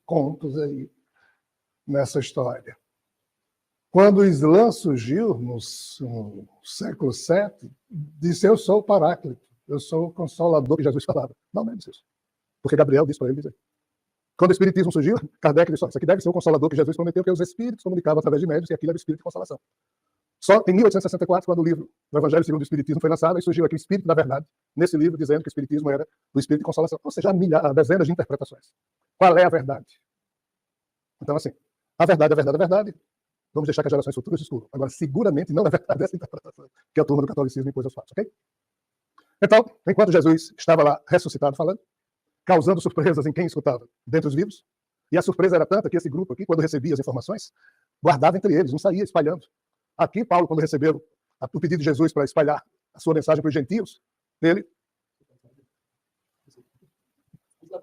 contos aí nessa história. Quando o Islã surgiu, no século VII, disse: eu sou o Paráclito, eu sou o Consolador que Jesus falava. Não, não é isso. Porque Gabriel disse para ele dizer. Quando o Espiritismo surgiu, Kardec disse: isso aqui deve ser o Consolador que Jesus prometeu, porque os Espíritos comunicavam através de médiuns, e aquilo era o Espírito de Consolação. Só em 1864, quando o livro do Evangelho segundo o Espiritismo foi lançado, aí surgiu aqui o Espírito da Verdade, nesse livro, dizendo que o Espiritismo era o Espírito de Consolação. Ou seja, há dezenas de interpretações. Qual é a verdade? Então, assim, a verdade, a verdade, a verdade. Vamos deixar que as gerações futuras descubram. Agora, seguramente não é verdade essa interpretação que a turma do catolicismo impôs aos fatos, ok? Então, enquanto Jesus estava lá ressuscitado falando, causando surpresas em quem escutava dentre os vivos, e a surpresa era tanta que esse grupo aqui, quando recebia as informações, guardava entre eles, não saía espalhando. Aqui, Paulo, quando recebeu o pedido de Jesus para espalhar a sua mensagem para os gentios, ele...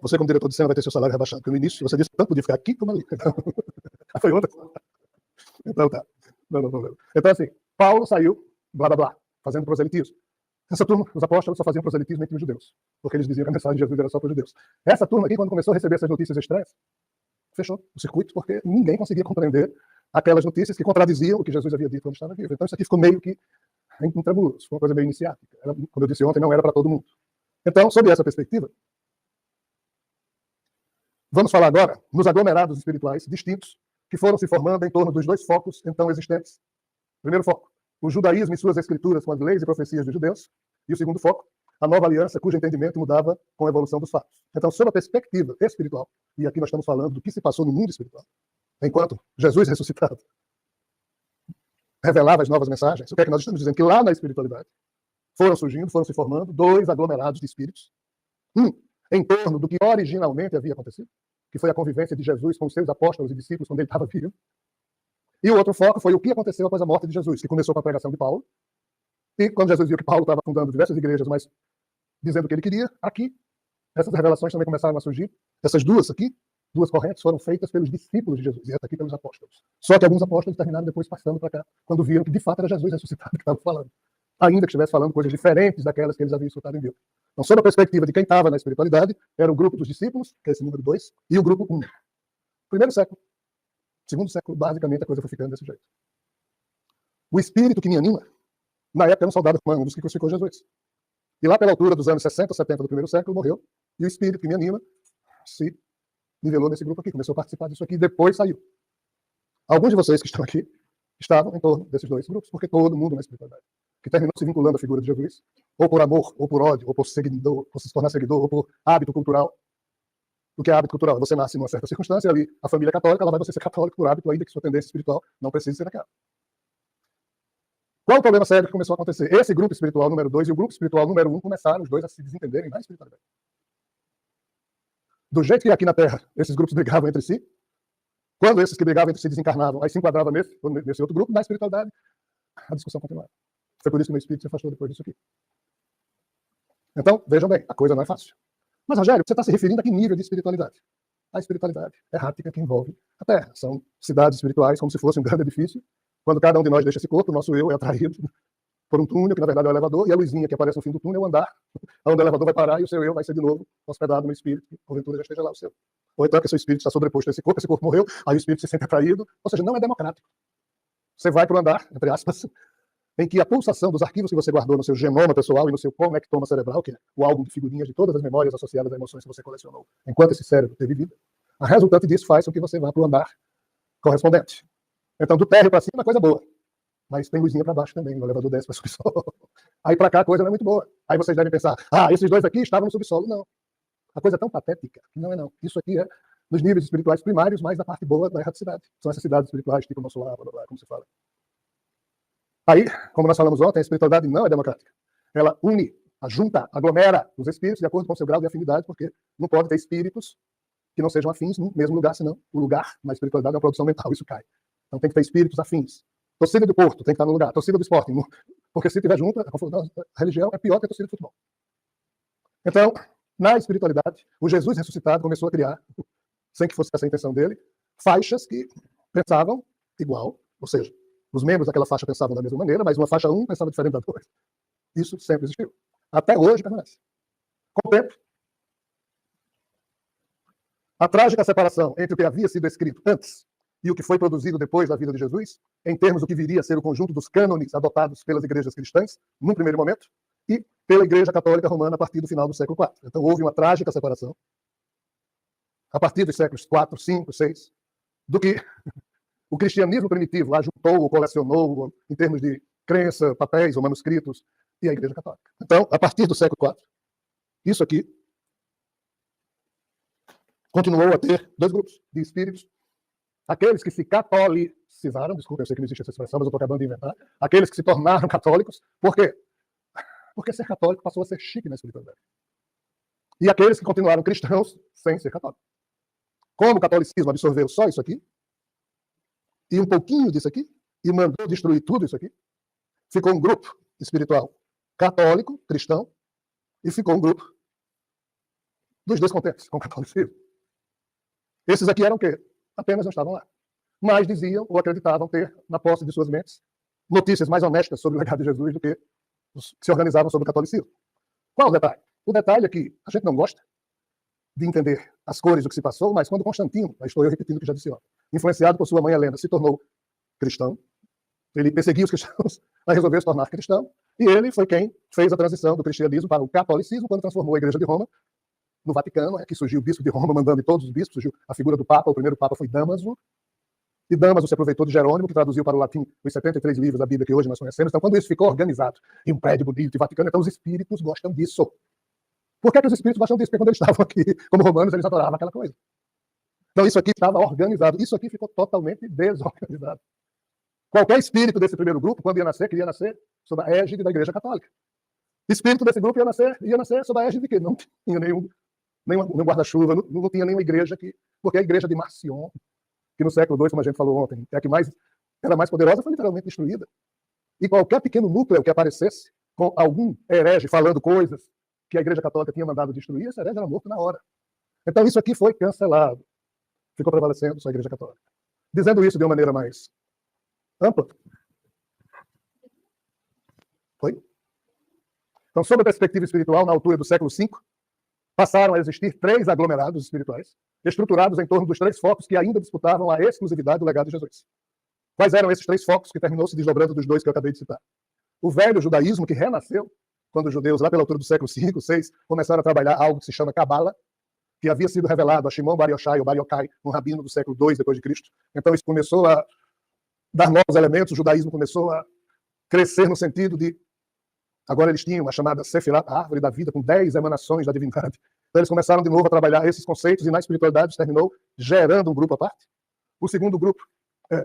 Você, como diretor de cena, vai ter seu salário rebaixado, porque no início você disse que tanto podia ficar aqui como ali. Foi outra. Então tá. Não. Então, assim, Paulo saiu, blá, blá, blá, fazendo proselitismo. Essa turma, os apóstolos, só faziam proselitismo entre os judeus, porque eles diziam que a mensagem de Jesus era só para os judeus. Essa turma aqui, quando começou a receber essas notícias estranhas, fechou o circuito, porque ninguém conseguia compreender aquelas notícias que contradiziam o que Jesus havia dito quando estava vivo. Então, isso aqui ficou meio que intramuros, foi uma coisa meio iniciática. Como eu disse ontem, não era para todo mundo. Então, sob essa perspectiva, vamos falar agora nos aglomerados espirituais distintos que foram se formando em torno dos dois focos então existentes. Primeiro foco, o judaísmo e suas escrituras com as leis e profecias dos judeus. E o segundo foco, a nova aliança, cujo entendimento mudava com a evolução dos fatos. Então, sob a perspectiva espiritual, e aqui nós estamos falando do que se passou no mundo espiritual, enquanto Jesus ressuscitado revelava as novas mensagens, o que é que nós estamos dizendo? Que lá na espiritualidade foram surgindo, foram se formando dois aglomerados de espíritos, em torno do que originalmente havia acontecido, que foi a convivência de Jesus com os seus apóstolos e discípulos quando ele estava vivo. E o outro foco foi o que aconteceu após a morte de Jesus, que começou com a pregação de Paulo. E quando Jesus viu que Paulo estava fundando diversas igrejas, mas dizendo o que ele queria, aqui, essas revelações também começaram a surgir. Essas duas aqui, duas correntes, foram feitas pelos discípulos de Jesus, e essa aqui pelos apóstolos. Só que alguns apóstolos terminaram depois passando para cá, quando viram que de fato era Jesus ressuscitado que estava falando. Ainda que estivesse falando coisas diferentes daquelas que eles haviam escutado em Bíblia. Então, sob a perspectiva de quem estava na espiritualidade, era o grupo dos discípulos, que é esse número 2, e o grupo 1. Primeiro século. Segundo século, basicamente, a coisa foi ficando desse jeito. O espírito que me anima, na época, era um soldado romano, um dos que crucificou Jesus. E lá pela altura dos anos 60, 70 do primeiro século, morreu. E o espírito que me anima se nivelou nesse grupo aqui, começou a participar disso aqui, e depois saiu. Alguns de vocês que estão aqui estavam em torno desses dois grupos, porque todo mundo na espiritualidade, que terminou se vinculando à figura de Jesus, ou por amor, ou por ódio, ou por seguidor, por se tornar seguidor, ou por hábito cultural. O que é hábito cultural? Você nasce numa certa circunstância, ali a família é católica, ela vai você ser católico por hábito, ainda que sua tendência espiritual não precise ser aquela. Qual o problema sério que começou a acontecer? Esse grupo espiritual número 2 e o grupo espiritual número 1 começaram os dois a se desentenderem na espiritualidade. Do jeito que aqui na Terra esses grupos brigavam entre si, quando esses que brigavam entre si desencarnavam, aí se enquadravam nesse outro grupo, na espiritualidade, a discussão continuava. Foi por isso que o meu espírito se afastou depois disso aqui. Então, vejam bem, a coisa não é fácil. Mas, Rogério, você está se referindo a que nível de espiritualidade? A espiritualidade errática que envolve a Terra. São cidades espirituais como se fosse um grande edifício. Quando cada um de nós deixa esse corpo, o nosso eu é atraído por um túnel, que na verdade é o elevador, e a luzinha que aparece no fim do túnel é o andar, onde o elevador vai parar e o seu eu vai ser de novo hospedado no espírito, que porventura já esteja lá o seu. Ou então é que o seu espírito está sobreposto a esse corpo morreu, aí o espírito se sente atraído, ou seja, não é democrático. Você vai para o andar, entre aspas, em que a pulsação dos arquivos que você guardou no seu genoma pessoal e no seu conectoma cerebral, que é o álbum de figurinhas de todas as memórias associadas a emoções que você colecionou, enquanto esse cérebro teve vida, a resultante disso faz com que você vá para o andar correspondente. Então, do térreo para cima, é coisa boa. Mas tem luzinha para baixo também, no elevador desce para o subsolo. Aí para cá a coisa não é muito boa. Aí vocês devem pensar, esses dois aqui estavam no subsolo. Não. A coisa é tão patética que não é não. Isso aqui é nos níveis espirituais primários, mas da parte boa da erraticidade. São essas cidades espirituais, tipo nosso lar, blá, blá, como se fala. Aí, como nós falamos ontem, a espiritualidade não é democrática. Ela une, junta, aglomera os espíritos de acordo com o seu grau de afinidade, porque não pode ter espíritos que não sejam afins no mesmo lugar, senão o lugar na espiritualidade é uma produção mental, isso cai. Então tem que ter espíritos afins. Torcida do Porto tem que estar no lugar, torcida do Sporting, porque se estiver junto, a religião é pior que a torcida de futebol. Então, na espiritualidade, o Jesus ressuscitado começou a criar, sem que fosse essa a intenção dele, faixas que pensavam igual, ou seja, os membros daquela faixa pensavam da mesma maneira, mas uma faixa 1 pensava diferente da 2. Isso sempre existiu. Até hoje permanece. Com o tempo, A trágica separação entre o que havia sido escrito antes e o que foi produzido depois da vida de Jesus, em termos do que viria a ser o conjunto dos cânones adotados pelas igrejas cristãs, num primeiro momento, e pela Igreja Católica Romana a partir do final do século IV. Então houve uma trágica separação, a partir dos séculos IV, V, VI, do que o cristianismo primitivo ajuntou ou colecionou em termos de crença, papéis ou manuscritos, e a Igreja Católica. Então, a partir do século IV, isso aqui continuou a ter dois grupos de espíritos. Aqueles que se catolicizaram, desculpa, eu sei que não existe essa expressão, mas eu estou acabando de inventar. Aqueles que se tornaram católicos. Por quê? Porque ser católico passou a ser chique na espiritualidade. E aqueles que continuaram cristãos sem ser católicos. Como o catolicismo absorveu só isso aqui, e um pouquinho disso aqui, e mandou destruir tudo isso aqui, ficou um grupo espiritual católico, cristão, e ficou um grupo dos descontentes com o catolicismo. Esses aqui eram o quê? Apenas não estavam lá. Mas diziam ou acreditavam ter, na posse de suas mentes, notícias mais honestas sobre o legado de Jesus do que os que se organizavam sobre o catolicismo. Qual o detalhe? O detalhe é que a gente não gosta de entender as cores do que se passou, mas quando Constantino, estou eu repetindo o que já disse ontem, influenciado por sua mãe Helena, se tornou cristão, ele perseguiu os cristãos, mas resolveu se tornar cristão, e ele foi quem fez a transição do cristianismo para o catolicismo, quando transformou a Igreja de Roma no Vaticano, que surgiu o bispo de Roma mandando em todos os bispos, surgiu a figura do Papa, o primeiro Papa foi Damaso, e Damaso se aproveitou de Jerônimo, que traduziu para o latim os 73 livros da Bíblia que hoje nós conhecemos. Então, quando isso ficou organizado em um prédio bonito e Vaticano, então os espíritos gostam disso. Por que os espíritos gostam disso? Porque quando eles estavam aqui como romanos, eles adoravam aquela coisa. Então, isso aqui estava organizado. Isso aqui ficou totalmente desorganizado. Qualquer espírito desse primeiro grupo, quando ia nascer, queria nascer sob a égide da Igreja Católica. O espírito desse grupo ia nascer sob a égide de quê? Não tinha nenhum guarda-chuva, não tinha nenhuma igreja aqui, porque a igreja de Marcion, que no século II, como a gente falou ontem, é a que era mais poderosa, foi literalmente destruída. E qualquer pequeno núcleo que aparecesse com algum herege falando coisas que a Igreja Católica tinha mandado destruir, esse herege era morto na hora. Então isso aqui foi cancelado. Ficou prevalecendo só a Igreja Católica. Dizendo isso de uma maneira mais ampla. Foi? Então, sob a perspectiva espiritual, na altura do século V, passaram a existir 3 aglomerados espirituais, estruturados em torno dos 3 focos que ainda disputavam a exclusividade do legado de Jesus. Quais eram esses 3 focos que terminou se desdobrando dos 2 que eu acabei de citar? O velho judaísmo, que renasceu, quando os judeus, lá pela altura do século V, VI, começaram a trabalhar algo que se chama Cabala, que havia sido revelado a Shimon Bar Yochai, ou Bar Yochai, um rabino do século II depois de Cristo. Então isso começou a dar novos elementos, o judaísmo começou a crescer no sentido de... Agora eles tinham a chamada Sefirat, a árvore da vida, com 10 emanações da divindade. Então eles começaram de novo a trabalhar esses conceitos e na espiritualidade terminou gerando um grupo à parte. O segundo grupo,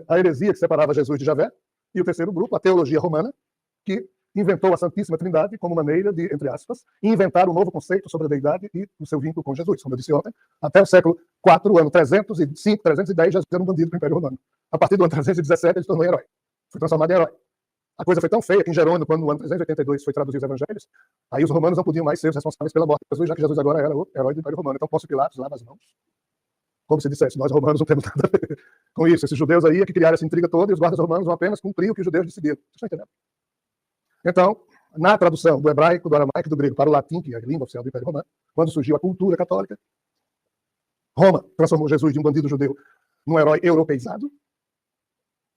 a heresia que separava Jesus de Javé. E o terceiro grupo, a teologia romana, que inventou a Santíssima Trindade como maneira de, entre aspas, inventar um novo conceito sobre a deidade e o seu vínculo com Jesus. Como eu disse ontem, até o século IV, o ano 305, 310, Jesus era um bandido do Império Romano. A partir do ano 317, ele se tornou herói. Foi transformado em herói. A coisa foi tão feia que em Jerônimo, quando no ano 382 foi traduzir os evangelhos, aí os romanos não podiam mais ser os responsáveis pela morte de Jesus, já que Jesus agora era o herói do Império Romano. Então Pôncio Pilatos lava as mãos. Como se dissesse, nós romanos não temos nada a ver com isso. Esses judeus aí é que criaram essa intriga toda e os guardas romanos vão apenas cumprir o que os judeus decidiram. Vocês estão entendendo? Então, na tradução do hebraico, do aramaico e do grego para o latim, que é a língua oficial do Império Romano, quando surgiu a cultura católica, Roma transformou Jesus de um bandido judeu num herói europeizado,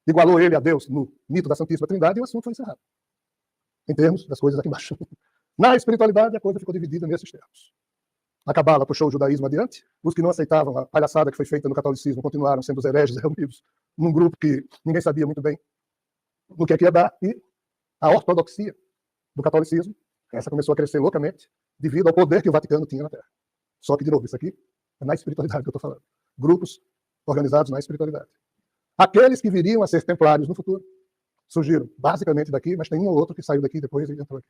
igualou ele a Deus no mito da Santíssima Trindade e o assunto foi encerrado. Em termos das coisas aqui embaixo. Na espiritualidade, a coisa ficou dividida nesses termos. A Cabala puxou o judaísmo adiante, os que não aceitavam a palhaçada que foi feita no catolicismo continuaram sendo os hereges reunidos num grupo que ninguém sabia muito bem no que é que ia dar, e a ortodoxia do catolicismo, essa começou a crescer loucamente devido ao poder que o Vaticano tinha na Terra. Só que, de novo, isso aqui é na espiritualidade que eu estou falando. Grupos organizados na espiritualidade. Aqueles que viriam a ser templários no futuro surgiram basicamente daqui, mas tem um ou outro que saiu daqui depois e entrou aqui.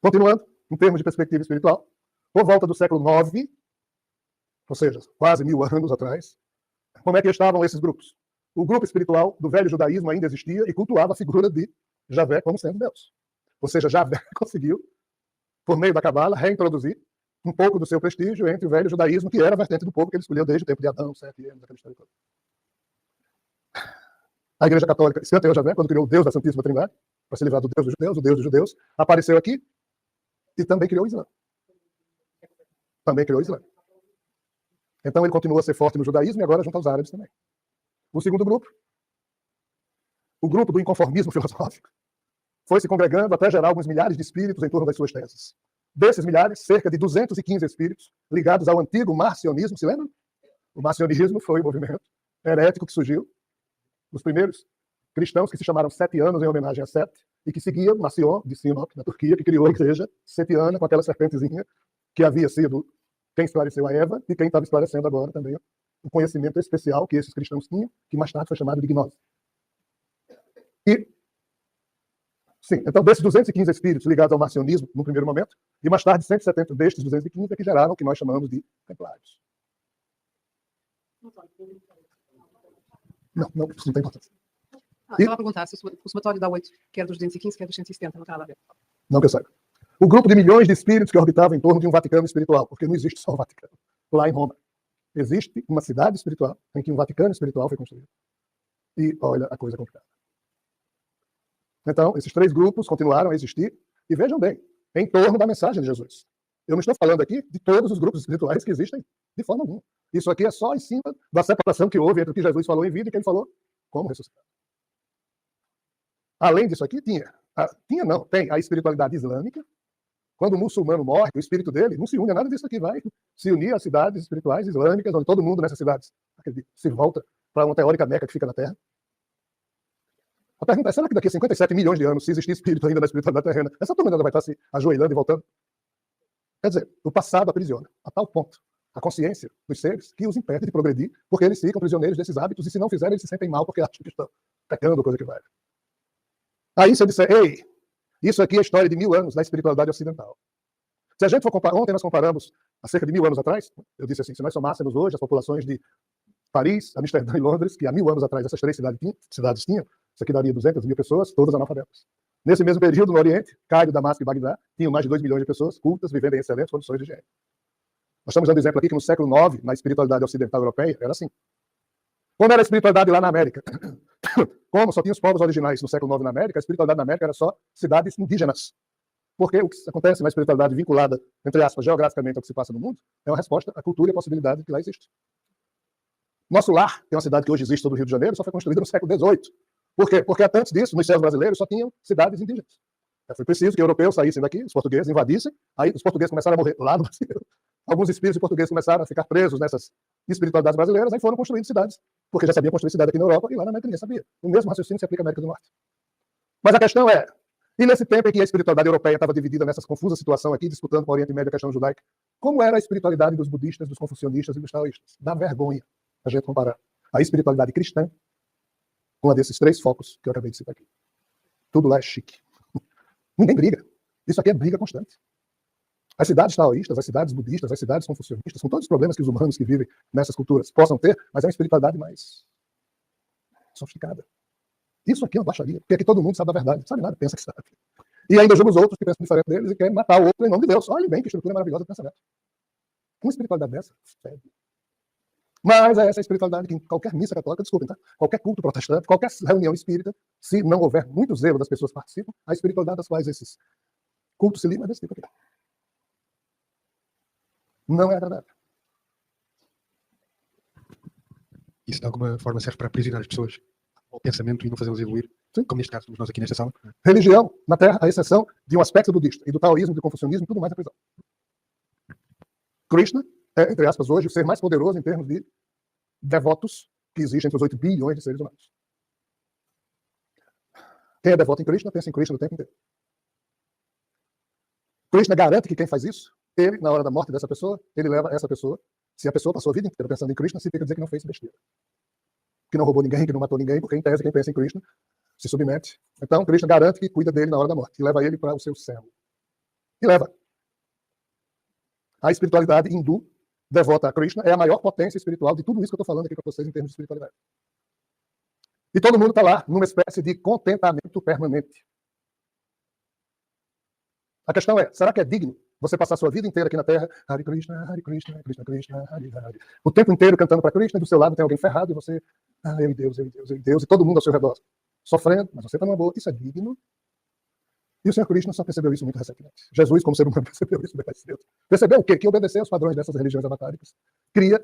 Continuando, em termos de perspectiva espiritual, por volta do século IX, ou seja, quase 1000 anos atrás, como é que estavam esses grupos? O grupo espiritual do velho judaísmo ainda existia e cultuava a figura de Javé como sendo Deus. Ou seja, Javé conseguiu, por meio da Cabala, reintroduzir um pouco do seu prestígio entre o velho judaísmo, que era a vertente do povo que ele escolheu desde o tempo de Adão, 7 anos, aquela história toda. A Igreja Católica escanteou Javé quando criou o Deus da Santíssima Trindade, para se livrar do Deus dos judeus, o Deus dos judeus, apareceu aqui e também criou o Islã. Também criou o Islã. Então ele continua a ser forte no judaísmo e agora junto aos árabes também. O segundo grupo, o grupo do inconformismo filosófico, foi se congregando até gerar alguns milhares de espíritos em torno das suas teses. Desses milhares, cerca de 215 espíritos ligados ao antigo marcionismo, se lembra? O marcionismo foi o movimento herético que surgiu, os primeiros cristãos que se chamaram setianos em homenagem a Sete, e que seguiam Marcion de Sinop, na Turquia, que criou a igreja setiana com aquela serpentezinha que havia sido quem esclareceu a Eva e quem estava esclarecendo agora também o conhecimento especial que esses cristãos tinham, que mais tarde foi chamado de gnose. E, sim, então desses 215 espíritos ligados ao marcionismo, no primeiro momento, e mais tarde 170 destes 215 é que geraram o que nós chamamos de templários. Não, isso não tem importância. Estava a perguntar se o somatório dá 8, quer dos 215, quer dos 170, não está nada a ver. Não que eu saiba. O grupo de milhões de espíritos que orbitavam em torno de um Vaticano espiritual, porque não existe só o Vaticano, lá em Roma. Existe uma cidade espiritual em que um Vaticano espiritual foi construído. E olha a coisa complicada. Então, esses três grupos continuaram a existir, e vejam bem, em torno da mensagem de Jesus. Eu não estou falando aqui de todos os grupos espirituais que existem, de forma alguma. Isso aqui é só em cima da separação que houve entre o que Jesus falou em vida e o que ele falou como ressuscitado. Além disso aqui, tem a espiritualidade islâmica. Quando o muçulmano morre, o espírito dele não se une a nada disso aqui, vai se unir às cidades espirituais islâmicas, onde todo mundo nessas cidades se volta para uma teórica Meca que fica na Terra. A pergunta é, será que daqui a 57 milhões de anos, se existir espírito ainda na espiritualidade terrena, essa turma ainda vai estar se ajoelhando e voltando? Quer dizer, o passado aprisiona, a tal ponto, a consciência dos seres, que os impede de progredir, porque eles ficam prisioneiros desses hábitos, e se não fizerem, eles se sentem mal, porque acham que estão pecando, coisa que vai. Aí se eu disser, ei, isso aqui é a história de 1000 anos da espiritualidade ocidental. Se a gente for comparar, ontem nós comparamos, há cerca de 1000 anos atrás, eu disse assim, se nós somássemos hoje as populações de Paris, Amsterdã e Londres, que há 1000 anos atrás essas três cidades tinham, isso aqui daria 200 mil pessoas, todas analfabetas. Nesse mesmo período, no Oriente, Cairo, Damasco e Bagdá tinham mais de 2 milhões de pessoas cultas, vivendo em excelentes condições de higiene. Nós estamos dando exemplo aqui que no século IX, na espiritualidade ocidental europeia, era assim. Como era a espiritualidade lá na América? Como só tinha os povos originais no século IX na América, a espiritualidade na América era só cidades indígenas. Porque o que acontece na espiritualidade vinculada, entre aspas, geograficamente ao que se passa no mundo, é uma resposta à cultura e à possibilidade que lá existe. Nosso lar, que é uma cidade que hoje existe todo o Rio de Janeiro, só foi construída no século XVIII. Por quê? Porque até antes disso, nos céus brasileiros só tinham cidades indígenas. Foi preciso que europeus saíssem daqui, os portugueses invadissem, aí os portugueses começaram a morrer lá no Brasil. Alguns espíritos portugueses começaram a ficar presos nessas espiritualidades brasileiras, aí foram construindo cidades, porque já sabiam construir cidade aqui na Europa e lá na América ninguém sabia. O mesmo raciocínio se aplica à América do Norte. Mas a questão é, e nesse tempo em que a espiritualidade europeia estava dividida nessa confusa situação aqui, disputando com o Oriente Médio a questão judaica, como era a espiritualidade dos budistas, dos confucionistas e dos taoístas? Dá vergonha a gente comparar a espiritualidade cristã com a desses três focos que eu acabei de citar aqui. Tudo lá é chique. Ninguém briga. Isso aqui é briga constante. As cidades taoístas, as cidades budistas, as cidades confucionistas, com todos os problemas que os humanos que vivem nessas culturas possam ter, mas é uma espiritualidade mais sofisticada. Isso aqui é uma baixaria, porque aqui todo mundo sabe a verdade, não sabe nada, pensa que sabe. E ainda julga os outros que pensam diferente deles e querem matar o outro em nome de Deus. Olhem bem que estrutura maravilhosa do pensamento. Uma espiritualidade dessa, fede. Mas é essa espiritualidade que em qualquer missa católica, desculpem, tá? Qualquer culto protestante, qualquer reunião espírita, se não houver muito zelo das pessoas que participam, a espiritualidade das quais esses cultos se ligam é desse tipo aqui. Não é agradável. Isso de alguma forma serve para aprisionar as pessoas ao pensamento e não fazê-las evoluir, Sim. como neste caso somos nós aqui nesta sala. Religião na Terra, à exceção de um aspecto budista e do taoísmo, do confucionismo, tudo mais é prisão. Krishna é, entre aspas, hoje o ser mais poderoso em termos de devotos que existem entre os 8 bilhões de seres humanos. Quem é devoto em Krishna, pensa em Krishna o tempo inteiro. Krishna garante que quem faz isso, ele, na hora da morte dessa pessoa, ele leva essa pessoa. Se a pessoa passou a vida inteira pensando em Krishna, significa dizer que não fez besteira. Que não roubou ninguém, que não matou ninguém, porque em tese quem pensa em Krishna se submete. Então, Krishna garante que cuida dele na hora da morte e leva ele para o seu céu. E leva. A espiritualidade hindu, devota a Krishna, é a maior potência espiritual de tudo isso que eu estou falando aqui para vocês em termos de espiritualidade. E todo mundo está lá numa espécie de contentamento permanente. A questão é, será que é digno você passar a sua vida inteira aqui na Terra, Hare Krishna, Krishna, Krishna, Hare Hare, o tempo inteiro cantando para Krishna, e do seu lado tem alguém ferrado, e você, eu e Deus, eu e Deus, eu e Deus, e todo mundo ao seu redor, sofrendo, mas você está numa boa. Isso é digno? E o Sr. Krishna só percebeu isso muito recentemente. Jesus, como ser humano, percebeu isso bem mais cedo. Percebeu o quê? Que obedecer aos padrões dessas religiões avatáricas cria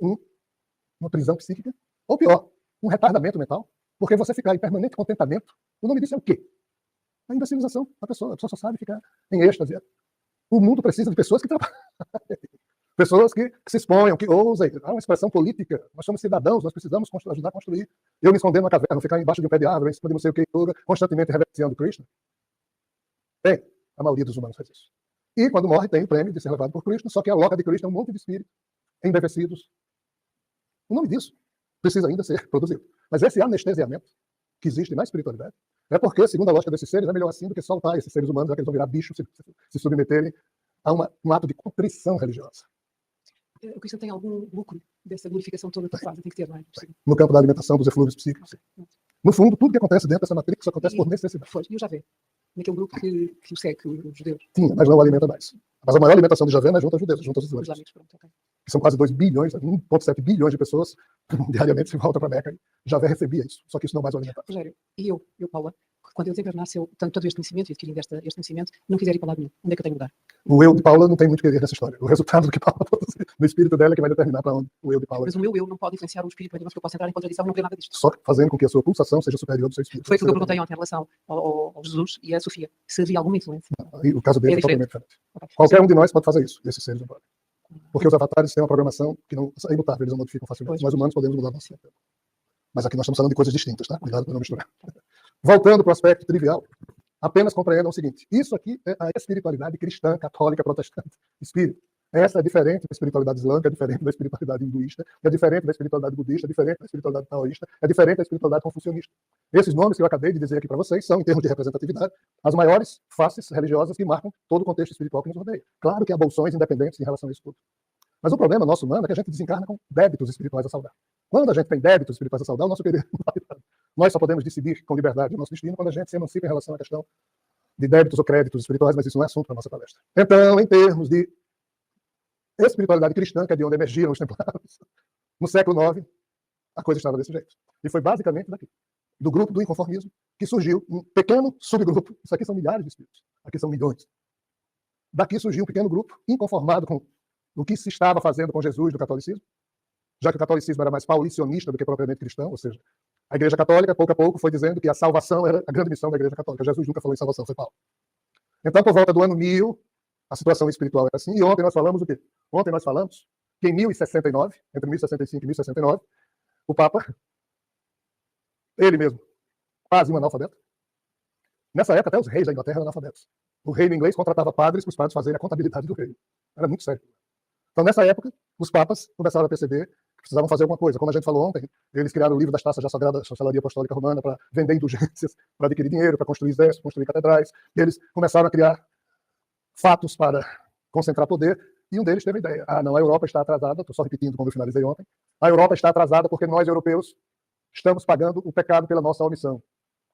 uma prisão psíquica, ou pior, um retardamento mental, porque você ficar em permanente contentamento, o nome disso é o quê? A imbecilização da pessoa. A pessoa só sabe ficar em êxtase. O mundo precisa de pessoas que trabalhem. Pessoas que se exponham, que ousem. Há uma expressão política. Nós somos cidadãos, nós precisamos ajudar a construir. Eu me esconder numa caverna, ficar embaixo de um pé de árvore, em cima de não sei o que, constantemente reverenciando Krishna. Bem, a maioria dos humanos faz isso. E quando morre, tem o prêmio de ser levado por Krishna, só que a loca de Krishna é um monte de espíritos embevecidos. O nome disso precisa ainda ser produzido. Mas esse anestesiamento que existe na espiritualidade é porque, segundo a lógica desses seres, é melhor assim do que soltar esses seres humanos, já que eles vão virar bichos, se submeterem a um ato de contrição religiosa. O Krishna tem algum lucro dessa glorificação toda que faz? Tem que ter, não é? No campo da alimentação dos eflúvios psíquicos. No fundo, tudo que acontece dentro dessa matrix acontece por necessidade. Pois, e o Javé? Naquele grupo que o segue, os judeus. Tinha, mas não alimenta mais. Mas a maior alimentação de Javé não é junto aos judeus, junto aos Os islâmicos. islâmicos, pronto, ok. Que são quase 2 bilhões, 1,7 bilhões de pessoas diariamente se voltam para Meca. E Javé recebia isso, só que isso não é mais alimentado. Rogério, e eu, Paula, quando eu desencarnasse, eu tanto todo este conhecimento e adquirindo este conhecimento, não quiser ir para lado nenhum. Onde é que eu tenho que mudar? O eu de Paula não tem muito que ver nessa história. O resultado do que Paula produzir no espírito dela é que vai determinar para onde o eu de Paula. Mas o meu eu não pode influenciar o espírito, mas que eu posso entrar em contradição e não querer nada disto. Só fazendo com que a sua pulsação seja superior do seu espírito. Foi aquilo que eu perguntei ontem em relação ao Jesus e à Sofia. Se havia alguma influência. E o caso dele é diferente. totalmente diferente. Qualquer um de nós pode fazer isso, esses seres não podem. Porque os avatares têm uma programação que não é imutável, eles não modificam facilmente. Pois. Nós humanos podemos mudar nosso tempo. Mas aqui nós estamos falando de coisas distintas, tá? Cuidado para não misturar. Voltando para o aspecto trivial, apenas compreendam o seguinte: isso aqui é a espiritualidade cristã, católica, protestante, espírita. Essa é diferente da espiritualidade islâmica, é diferente da espiritualidade hinduísta, é diferente da espiritualidade budista, é diferente da espiritualidade taoísta, é diferente da espiritualidade confucionista. Esses nomes que eu acabei de dizer aqui para vocês são, em termos de representatividade, as maiores faces religiosas que marcam todo o contexto espiritual que nos rodeia. Claro que há bolsões independentes em relação a isso tudo. Mas o problema nosso humano é que a gente desencarna com débitos espirituais a saldar. Quando a gente tem débitos espirituais a saldar, o nosso querido não vale nada. Nós só podemos decidir com liberdade o nosso destino quando a gente se emancipa em relação à questão de débitos ou créditos espirituais, mas isso não é assunto para a nossa palestra. Então, em termos de espiritualidade cristã, que é de onde emergiram os templários, no século IX, a coisa estava desse jeito. E foi basicamente daqui, do grupo do inconformismo, que surgiu um pequeno subgrupo. Isso aqui são milhares de espíritos, aqui são milhões. Daqui surgiu um pequeno grupo inconformado com o que se estava fazendo com Jesus do catolicismo, já que o catolicismo era mais paulicionista do que propriamente cristão, ou seja, a Igreja Católica, pouco a pouco, foi dizendo que a salvação era a grande missão da Igreja Católica. Jesus nunca falou em salvação, foi Paulo. Então, por volta do ano 1000, a situação espiritual era assim. E ontem nós falamos o quê? Ontem nós falamos que em 1069, entre 1065 e 1069, o Papa, ele mesmo, quase um analfabeto. Nessa época, até os reis da Inglaterra eram analfabetos. O reino inglês contratava padres para os padres fazerem a contabilidade do reino. Era muito sério. Então, nessa época, os papas começaram a perceber que precisavam fazer alguma coisa. Como a gente falou ontem, eles criaram o livro das taças da Sagrada Chancelaria Apostólica Romana para vender indulgências, para adquirir dinheiro, para construir exércitos, construir catedrais. E eles começaram a criar fatos para concentrar poder, e um deles teve a ideia. Ah, não, a Europa está atrasada, estou só repetindo como eu finalizei ontem. A Europa está atrasada porque nós, europeus, estamos pagando o pecado pela nossa omissão.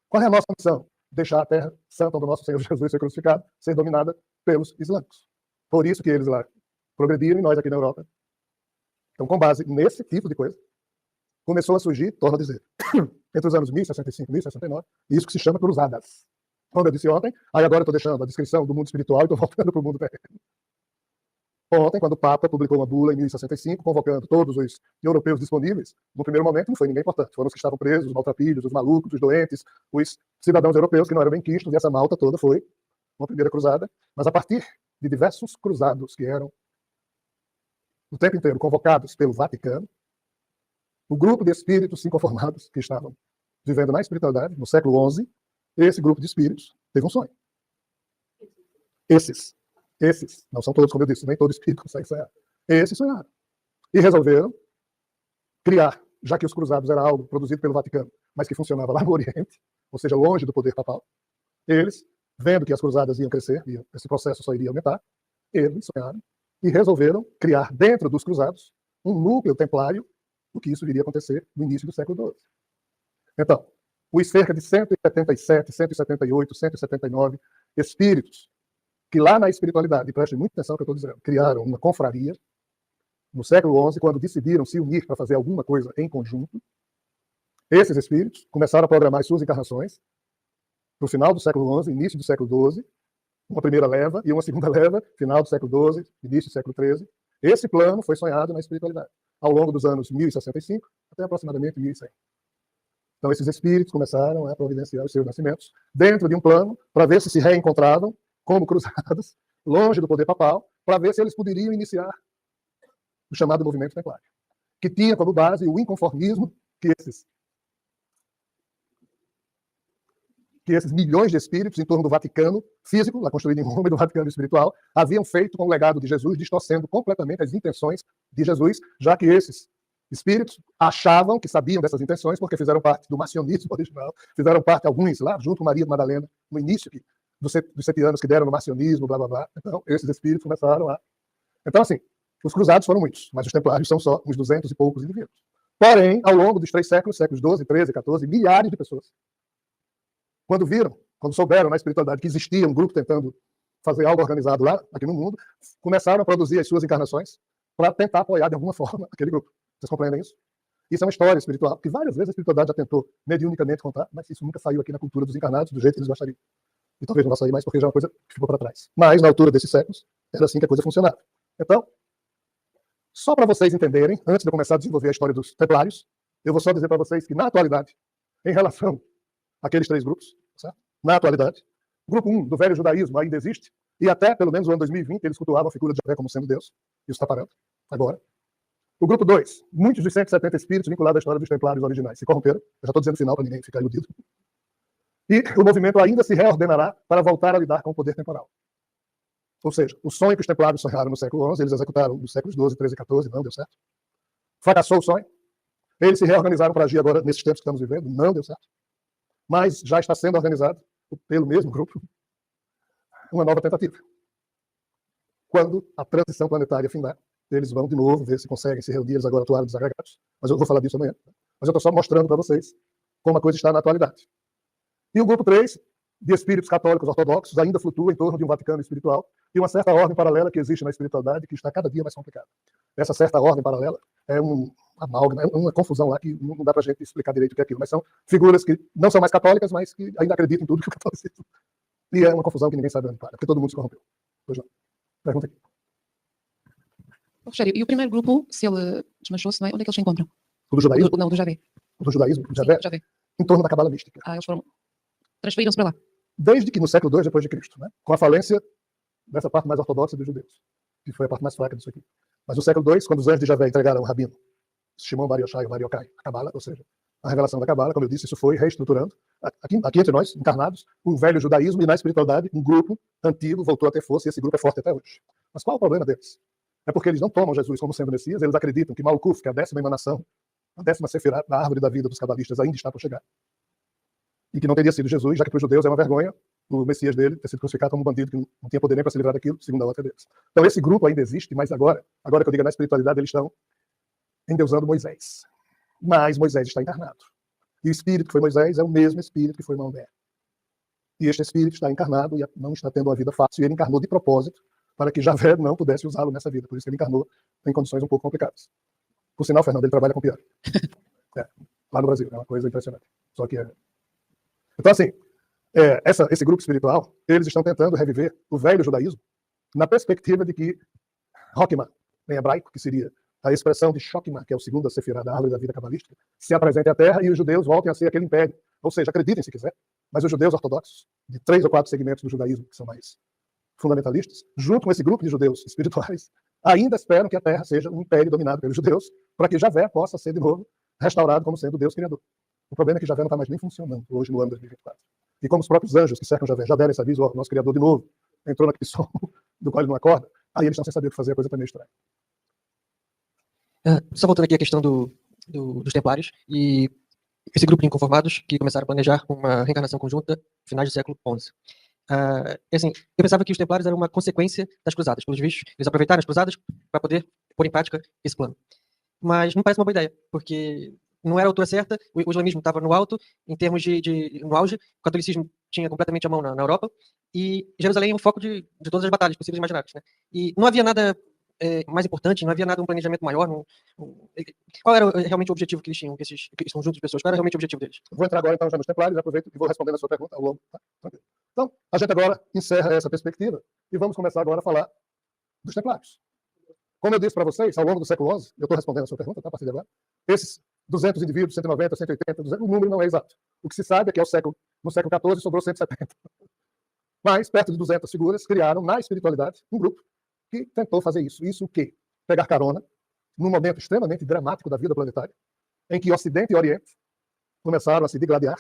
Qual é a nossa missão? Deixar a terra santa do nosso Senhor Jesus ser crucificado, ser dominada pelos islâmicos. Por isso que eles lá progrediram e nós aqui na Europa. Então, com base nesse tipo de coisa, começou a surgir, torno a dizer, entre os anos 1065 e 1069, isso que se chama cruzadas. Como eu disse ontem, aí agora eu estou deixando a descrição do mundo espiritual e estou voltando para o mundo terreno. Ontem, quando o Papa publicou uma bula em 1065, convocando todos os europeus disponíveis, no primeiro momento não foi ninguém importante. Foram os que estavam presos, os maltrapilhos, os malucos, os doentes, os cidadãos europeus que não eram bem quistos, e essa malta toda foi uma primeira cruzada. Mas a partir de diversos cruzados que eram o tempo inteiro convocados pelo Vaticano, o grupo de espíritos inconformados que estavam vivendo na espiritualidade, no século XI, esse grupo de espíritos teve um sonho. Esses, não são todos, como eu disse, nem todo espírito consegue sonhar. Esses sonharam. E resolveram criar, já que os cruzados era algo produzido pelo Vaticano, mas que funcionava lá no Oriente, ou seja, longe do poder papal, eles, vendo que as cruzadas iam crescer, e esse processo só iria aumentar, eles sonharam e resolveram criar dentro dos cruzados um núcleo templário do que isso viria a acontecer no início do século XII. Então, os cerca de 177, 178, 179 espíritos que lá na espiritualidade, e prestem muita atenção no que eu estou dizendo, criaram uma confraria no século XI, quando decidiram se unir para fazer alguma coisa em conjunto. Esses espíritos começaram a programar as suas encarnações no final do século XI, início do século XII, uma primeira leva e uma segunda leva, final do século XII, início do século XIII. Esse plano foi sonhado na espiritualidade, ao longo dos anos 1065 até aproximadamente 1100. Então, esses espíritos começaram a providenciar os seus nascimentos dentro de um plano para ver se reencontravam como cruzados, longe do poder papal, para ver se eles poderiam iniciar o chamado movimento templário, que tinha como base o inconformismo que esses milhões de espíritos em torno do Vaticano físico, lá construído em Roma, e do Vaticano espiritual, haviam feito com o legado de Jesus, distorcendo completamente as intenções de Jesus, já que esses espíritos achavam que sabiam dessas intenções porque fizeram parte do marcionismo original, fizeram parte, alguns lá, junto com Maria de Madalena, no início dos 7 anos que deram no marcionismo, blá, blá, blá. Então, esses espíritos começaram a... Então, assim, os cruzados foram muitos, mas os templários são só uns 200 e poucos indivíduos. Porém, ao longo dos 3 séculos, séculos 12, 13, 14, milhares de pessoas, quando souberam na espiritualidade que existia um grupo tentando fazer algo organizado lá, aqui no mundo, começaram a produzir as suas encarnações para tentar apoiar de alguma forma aquele grupo. Vocês compreendem isso? Isso é uma história espiritual que várias vezes a espiritualidade já tentou mediunicamente contar, mas isso nunca saiu aqui na cultura dos encarnados do jeito que eles gostariam. E talvez não vai sair mais porque já é uma coisa que ficou para trás. Mas, na altura desses séculos, era assim que a coisa funcionava. Então, só para vocês entenderem, antes de eu começar a desenvolver a história dos templários, eu vou só dizer para vocês que, na atualidade, em relação àqueles 3 grupos, certo? Na atualidade, o grupo 1 do velho judaísmo ainda existe, e até, pelo menos, no ano 2020, eles cultuavam a figura de Javé como sendo Deus. Isso está parando, agora. O grupo 2, muitos dos 170 espíritos vinculados à história dos templários originais se corromperam. Eu já estou dizendo o final para ninguém ficar iludido. E o movimento ainda se reordenará para voltar a lidar com o poder temporal. Ou seja, o sonho que os templários sonharam no século XI, eles executaram nos séculos XII, XIII e XIV, não deu certo. Fracassou o sonho. Eles se reorganizaram para agir agora, nesses tempos que estamos vivendo, não deu certo. Mas já está sendo organizado, pelo mesmo grupo, uma nova tentativa. Quando a transição planetária findar, eles vão de novo ver se conseguem se reunir, eles agora atuaram desagregados. Mas eu vou falar disso amanhã. Mas eu estou só mostrando para vocês como a coisa está na atualidade. E o grupo 3, de espíritos católicos ortodoxos, ainda flutua em torno de um Vaticano espiritual e uma certa ordem paralela que existe na espiritualidade que está cada dia mais complicada. Essa certa ordem paralela é amálgama, é uma confusão lá que não dá para a gente explicar direito o que é aquilo, mas são figuras que não são mais católicas, mas que ainda acreditam em tudo que o catolicismo. E é uma confusão que ninguém sabe onde para, porque todo mundo se corrompeu. Pois não. Pergunta aqui. Rogério, e o primeiro grupo, se ele desmanchou-se, não é? Onde é que eles se encontram? O do judaísmo? Não, do Javé. O do judaísmo? Sim, Javé? Javé. Em torno da cabala mística. Ah, eles foram... transferiram-se para lá. Desde que no século II depois de Cristo, né? Com a falência dessa parte mais ortodoxa dos judeus, que foi a parte mais fraca disso aqui. Mas no século II, quando os anjos de Javé entregaram o rabino Shimon Bar Yochai, Bar Yochai, a cabala, ou seja, a revelação da cabala, como eu disse, isso foi reestruturando. Aqui entre nós, encarnados, o velho judaísmo e na espiritualidade, um grupo antigo voltou a ter força e esse grupo é forte até hoje. Mas qual é o problema deles? É porque eles não tomam Jesus como sendo Messias, eles acreditam que Malkuth, que é a 10ª emanação, a 10ª sefirá da árvore da vida dos cabalistas, ainda está por chegar. E que não teria sido Jesus, já que para os judeus é uma vergonha o Messias dele ter sido crucificado como um bandido que não tinha poder nem para se livrar daquilo, segundo a ótica deles. Então esse grupo ainda existe, mas agora que eu digo na espiritualidade, eles estão endeusando Moisés. Mas Moisés está encarnado. E o espírito que foi Moisés é o mesmo espírito que foi Maomé. E este espírito está encarnado e não está tendo uma vida fácil. E ele encarnou de propósito para que Javé não pudesse usá-lo nessa vida. Por isso ele encarnou em condições um pouco complicadas. Por sinal, Fernando, ele trabalha com pior. Lá no Brasil, é uma coisa impressionante. Só que Então, assim, esse grupo espiritual, eles estão tentando reviver o velho judaísmo na perspectiva de que Rockman, em hebraico, que seria a expressão de Shokman, que é o segundo a sefirá da árvore da vida cabalística, se apresente à Terra e os judeus voltem a ser aquele império. Ou seja, acreditem se quiser, mas os judeus ortodoxos, de 3 ou 4 segmentos do judaísmo, que são mais fundamentalistas, junto com esse grupo de judeus espirituais, ainda esperam que a Terra seja um império dominado pelos judeus, para que Javé possa ser de novo restaurado como sendo Deus criador. O problema é que Javé não está mais nem funcionando hoje no ano 2024. E como os próprios anjos que cercam Javé já deram esse aviso, ó, nosso criador de novo entrou naquele som do qual ele não acorda, aí eles estão sem saber o que fazer, a coisa está meio estranha. Só voltando aqui à questão dos templários e esse grupo de inconformados que começaram a planejar uma reencarnação conjunta no final do século XI. Assim, eu pensava que os templários eram uma consequência das cruzadas. Pelos vistos, eles aproveitaram as cruzadas para poder pôr em prática esse plano. Mas não parece uma boa ideia, porque não era a altura certa, o islamismo estava no alto, em termos no auge, o catolicismo tinha completamente a mão na Europa, e Jerusalém é um foco de todas as batalhas possíveis e imagináveis, né? E não havia nada mais importante, não havia nada, um planejamento maior. Qual era realmente o objetivo que eles tinham, esse conjunto de pessoas? Qual era realmente o objetivo deles? Vou entrar agora, então, já nos Templários, aproveito e vou respondendo a sua pergunta ao longo. Tá? Tranquilo. Então, a gente agora encerra essa perspectiva e vamos começar agora a falar dos Templários. Como eu disse para vocês, ao longo do século XI, eu estou respondendo a sua pergunta, tá, a partir de agora, esses 200 indivíduos, 190, 180, 200, o número não é exato. O que se sabe é que no século XIV sobrou 170. Mas, perto de 200 figuras, criaram na espiritualidade um grupo que tentou fazer isso. Isso o quê? Pegar carona num momento extremamente dramático da vida planetária, em que Ocidente e Oriente começaram a se digladiar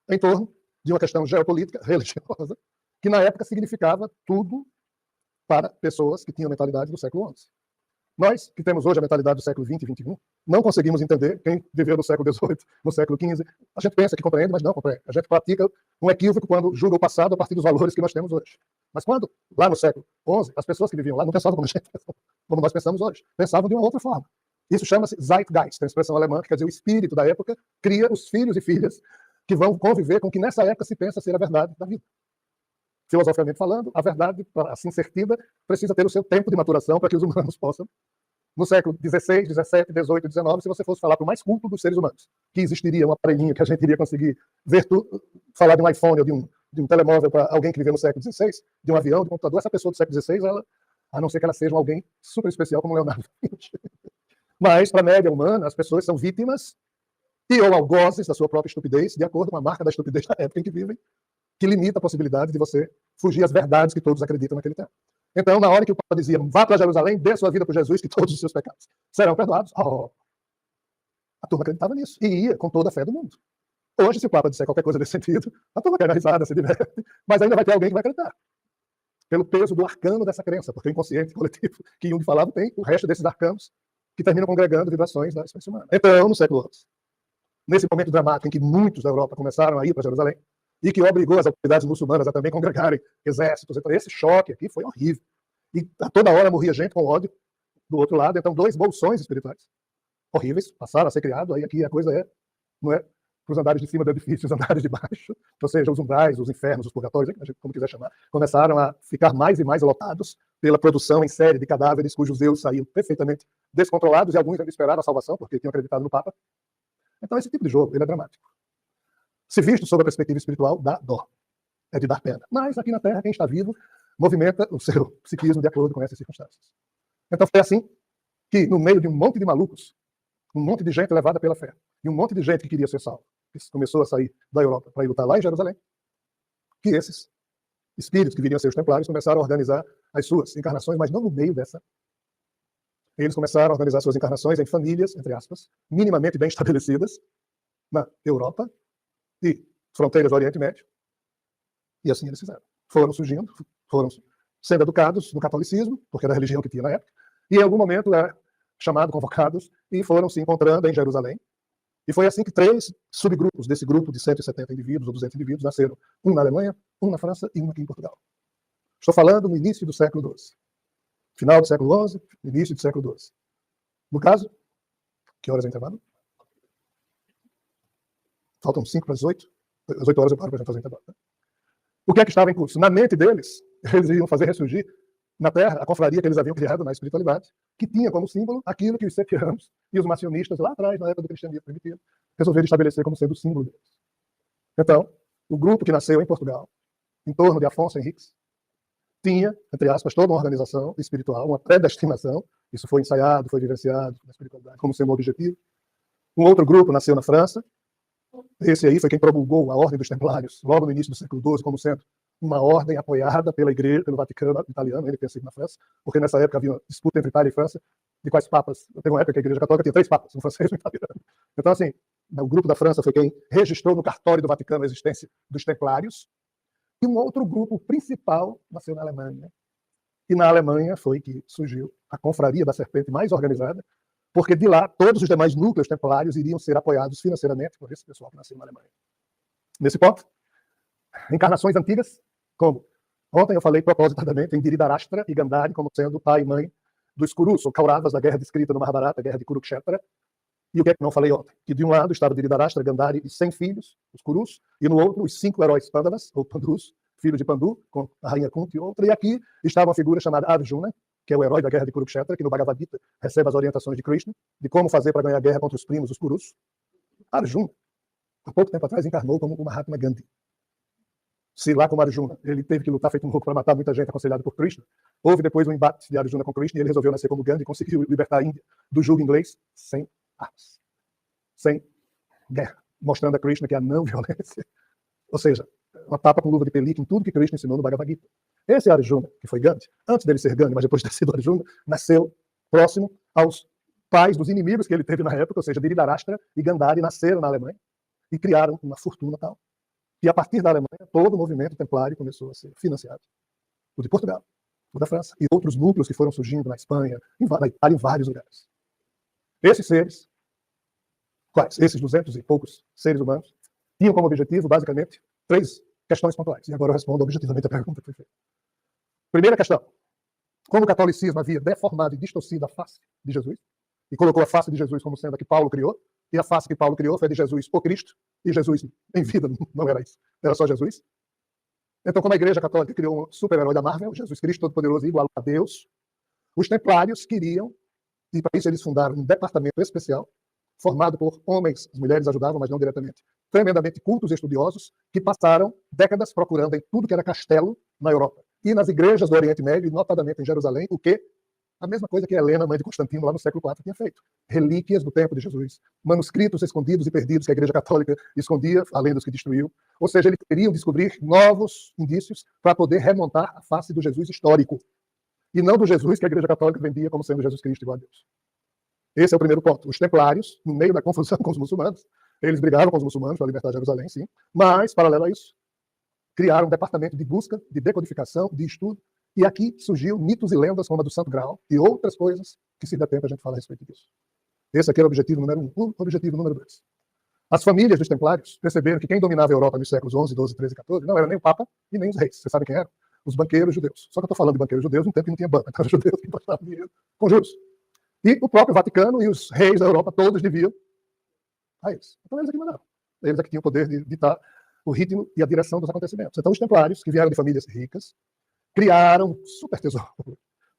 em torno de uma questão geopolítica, religiosa, que na época significava tudo para pessoas que tinham a mentalidade do século XI. Nós, que temos hoje a mentalidade do século XX e XXI, não conseguimos entender quem viveu no século XVIII, no século XV. A gente pensa que compreende, mas não compreende. A gente pratica um equívoco quando julga o passado a partir dos valores que nós temos hoje. Mas quando, lá no século XI, as pessoas que viviam lá não pensavam como nós pensamos hoje. Pensavam de uma outra forma. Isso chama-se Zeitgeist, tem uma expressão alemã que quer dizer o espírito da época, cria os filhos e filhas que vão conviver com o que nessa época se pensa ser a verdade da vida. Filosoficamente falando, a verdade, para assim ser tida, precisa ter o seu tempo de maturação para que os humanos possam, no século XVI, XVII, XVIII, XIX, se você fosse falar para o mais culto dos seres humanos, que existiria um aparelhinho que a gente iria conseguir ver tudo, falar de um iPhone ou de um telemóvel para alguém que viveu no século XVI, de um avião, de um computador, essa pessoa do século XVI, ela, a não ser que ela seja alguém super especial como Leonardo da Vinci. Mas, para a média humana, as pessoas são vítimas e ou algozes da sua própria estupidez, de acordo com a marca da estupidez da época em que vivem, que limita a possibilidade de você fugir às verdades que todos acreditam naquele tempo. Então, na hora que o Papa dizia, vá para Jerusalém, dê sua vida para Jesus, que todos os seus pecados serão perdoados, a turma acreditava nisso e ia com toda a fé do mundo. Hoje, se o Papa disser qualquer coisa nesse sentido, a turma cai na risada, se diverte, mas ainda vai ter alguém que vai acreditar. Pelo peso do arcano dessa crença, porque o inconsciente coletivo que Jung falava tem o resto desses arcanos que terminam congregando vibrações da espécie humana. Então, no século XI, nesse momento dramático em que muitos da Europa começaram a ir para Jerusalém, e que obrigou as autoridades muçulmanas a também congregarem exércitos. Então, esse choque aqui foi horrível. E a toda hora morria gente com ódio do outro lado. Então, 2 bolsões espirituais horríveis passaram a ser criados. Aí aqui a coisa não é para os andares de cima do edifício, os andares de baixo, ou seja, os umbrais, os infernos, os purgatórios, como quiser chamar, começaram a ficar mais e mais lotados pela produção em série de cadáveres cujos eus saíam perfeitamente descontrolados e alguns ainda esperaram a salvação porque tinham acreditado no Papa. Então, esse tipo de jogo, ele é dramático. Se visto sob a perspectiva espiritual, dá dó. É de dar pena. Mas aqui na Terra, quem está vivo movimenta o seu psiquismo de acordo com essas circunstâncias. Então foi assim que, no meio de um monte de malucos, um monte de gente levada pela fé, e um monte de gente que queria ser salvo, que começou a sair da Europa para ir lutar lá em Jerusalém, que esses espíritos que viriam ser os templários começaram a organizar as suas encarnações, mas não no meio dessa. Eles começaram a organizar suas encarnações em famílias, entre aspas, minimamente bem estabelecidas, na Europa, e fronteiras do Oriente Médio. E assim eles fizeram. Foram surgindo, foram sendo educados no catolicismo, porque era a religião que tinha na época, e em algum momento eram chamados, convocados, e foram se encontrando em Jerusalém. E foi assim que 3 subgrupos desse grupo de 170 indivíduos ou 200 indivíduos nasceram. Um na Alemanha, um na França e um aqui em Portugal. Estou falando no início do século XII. Final do século XI, início do século XII. No caso, que horas é o intervalo? Faltam 5 para as 8. Às 8 horas eu paro para a gente fazer o intervalo. Né? O que é que estava em curso? Na mente deles, eles iam fazer ressurgir na Terra a confraria que eles haviam criado na espiritualidade, que tinha como símbolo aquilo que os sefianos e os macionistas lá atrás, na época do cristianismo primitivo, resolveram estabelecer como sendo o símbolo deles. Então, o grupo que nasceu em Portugal, em torno de Afonso Henriques, tinha, entre aspas, toda uma organização espiritual, uma predestinação. Isso foi ensaiado, foi vivenciado na espiritualidade como sendo um objetivo. Um outro grupo nasceu na França. Esse aí foi quem promulgou a Ordem dos Templários, logo no início do século XII, como sendo uma ordem apoiada pela Igreja, pelo Vaticano italiano, ele pensa na França, porque nessa época havia uma disputa entre Itália e França, de quais papas. Teve uma época que a Igreja Católica tinha 3 papas, um francês e um italiano. Então, assim, o grupo da França foi quem registrou no cartório do Vaticano a existência dos Templários, e um outro grupo principal nasceu na Alemanha. E na Alemanha foi que surgiu a Confraria da Serpente mais organizada, porque de lá todos os demais núcleos templários iriam ser apoiados financeiramente por esse pessoal que nasceu na Alemanha. Nesse ponto, encarnações antigas, como ontem eu falei propositadamente em Dhritarashtra e Gandhari como sendo pai e mãe dos Kurus, ou Kauravas da guerra descrita no Mahabharata, a guerra de Kurukshetra. E o que é que não falei ontem? Que de um lado estava Dhritarashtra, Gandhari e 100 filhos, os Kurus, e no outro os 5 heróis Pandavas, ou Pandus, filhos de Pandu, com a rainha Kunti e outra. E aqui estava uma figura chamada Arjuna, que é o herói da guerra de Kurukshetra, que no Bhagavad Gita recebe as orientações de Krishna, de como fazer para ganhar a guerra contra os primos, os Kurus. Arjuna, há pouco tempo atrás, encarnou como o Mahatma Gandhi. Se lá como Arjuna, ele teve que lutar feito um louco para matar muita gente, aconselhado por Krishna, houve depois um embate de Arjuna com Krishna e ele resolveu nascer como Gandhi e conseguiu libertar a Índia do jugo inglês sem armas, sem guerra, mostrando a Krishna que a não violência, ou seja, uma tapa com luva de pelica em tudo que Krishna ensinou no Bhagavad Gita. Esse Arjuna, que foi Gandhi, antes dele ser Gandhi, mas depois de ter sido Arjuna, nasceu próximo aos pais dos inimigos que ele teve na época, ou seja, Dhritarashtra e Gandhari nasceram na Alemanha e criaram uma fortuna tal. E a partir da Alemanha, todo o movimento templário começou a ser financiado. O de Portugal, o da França e outros núcleos que foram surgindo na Espanha, na Itália, em vários lugares. Esses seres, quais? Esses 200 e poucos seres humanos, tinham como objetivo, basicamente, 3 questões pontuais. E agora eu respondo objetivamente a pergunta que foi feita. Primeira questão. Como o catolicismo havia deformado e distorcido a face de Jesus, e colocou a face de Jesus como sendo a que Paulo criou, e a face que Paulo criou foi de Jesus, o Cristo, e Jesus em vida não era isso, era só Jesus. Então, como a Igreja Católica criou um super-herói da Marvel, Jesus Cristo Todo-Poderoso igual a Deus, os templários queriam, e para isso eles fundaram um departamento especial, formado por homens, as mulheres ajudavam, mas não diretamente, tremendamente cultos e estudiosos, que passaram décadas procurando em tudo que era castelo na Europa. E nas igrejas do Oriente Médio, e notadamente em Jerusalém, o quê? A mesma coisa que Helena, mãe de Constantino, lá no século IV, tinha feito. Relíquias do tempo de Jesus. Manuscritos escondidos e perdidos que a Igreja Católica escondia, além dos que destruiu. Ou seja, eles queriam descobrir novos indícios para poder remontar a face do Jesus histórico. E não do Jesus que a Igreja Católica vendia como sendo Jesus Cristo igual a Deus. Esse é o primeiro ponto. Os templários, no meio da confusão com os muçulmanos, eles brigavam com os muçulmanos para libertar Jerusalém, sim. Mas, paralelo a isso, criaram um departamento de busca, de decodificação, de estudo. E aqui surgiu mitos e lendas como a do Santo Graal e outras coisas que se der tempo a gente fala a respeito disso. Esse aqui era o objetivo número 1. O objetivo número 2. As famílias dos templários perceberam que quem dominava a Europa nos séculos 11, 12, 13 e 14 não era nem o Papa e nem os reis. Vocês sabem quem eram? Os banqueiros judeus. Só que eu estou falando de banqueiros judeus num tempo que não tinha banco. Então, os judeus que emprestavam dinheiro com juros. E o próprio Vaticano e os reis da Europa todos deviam a eles. Então, eles aqui mandaram. Eles aqui tinham o poder de ditar o ritmo e a direção dos acontecimentos. Então, os templários, que vieram de famílias ricas, criaram um super tesouro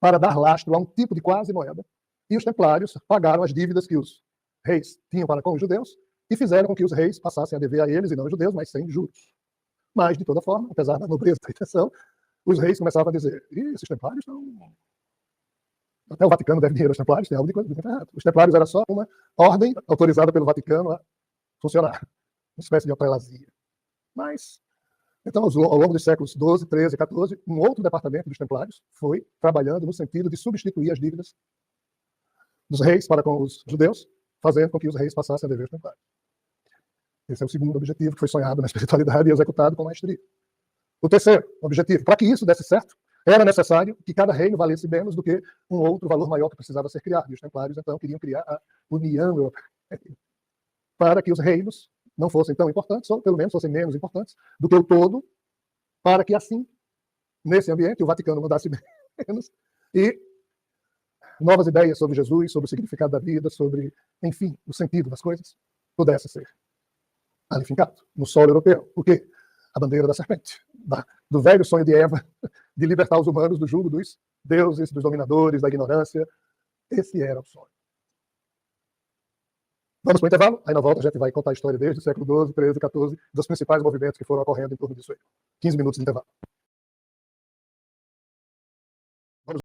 para dar lastro a um tipo de quase moeda, e os templários pagaram as dívidas que os reis tinham para com os judeus e fizeram com que os reis passassem a dever a eles e não aos judeus, mas sem juros. Mas, de toda forma, apesar da nobreza da intenção, os reis começavam a dizer: esses templários estão... Até o Vaticano deve dinheiro aos templários, tem algo de coisa errado. Os templários era só uma ordem autorizada pelo Vaticano a funcionar, uma espécie de prelazia. Mas... Então, ao longo dos séculos 12, 13 e 14, um outro departamento dos templários foi trabalhando no sentido de substituir as dívidas dos reis para com os judeus, fazendo com que os reis passassem a dever os templários. Esse é o segundo objetivo que foi sonhado na espiritualidade e executado com maestria. O terceiro objetivo, para que isso desse certo, era necessário que cada reino valesse menos do que um outro valor maior que precisava ser criado. E os templários, então, queriam criar a União Europeia, para que os reinos não fossem tão importantes, ou pelo menos fossem menos importantes do que o todo, para que assim, nesse ambiente, o Vaticano mandasse menos, e novas ideias sobre Jesus, sobre o significado da vida, sobre, enfim, o sentido das coisas, pudesse ser ali fincado, no solo europeu. O quê? A bandeira da serpente, do velho sonho de Eva, de libertar os humanos do jugo dos deuses, dos dominadores, da ignorância. Esse era o sonho. Vamos para o intervalo, aí na volta a gente vai contar a história desde o século XII, XIII, XIV, dos principais movimentos que foram ocorrendo em torno disso aí. 15 minutos de intervalo.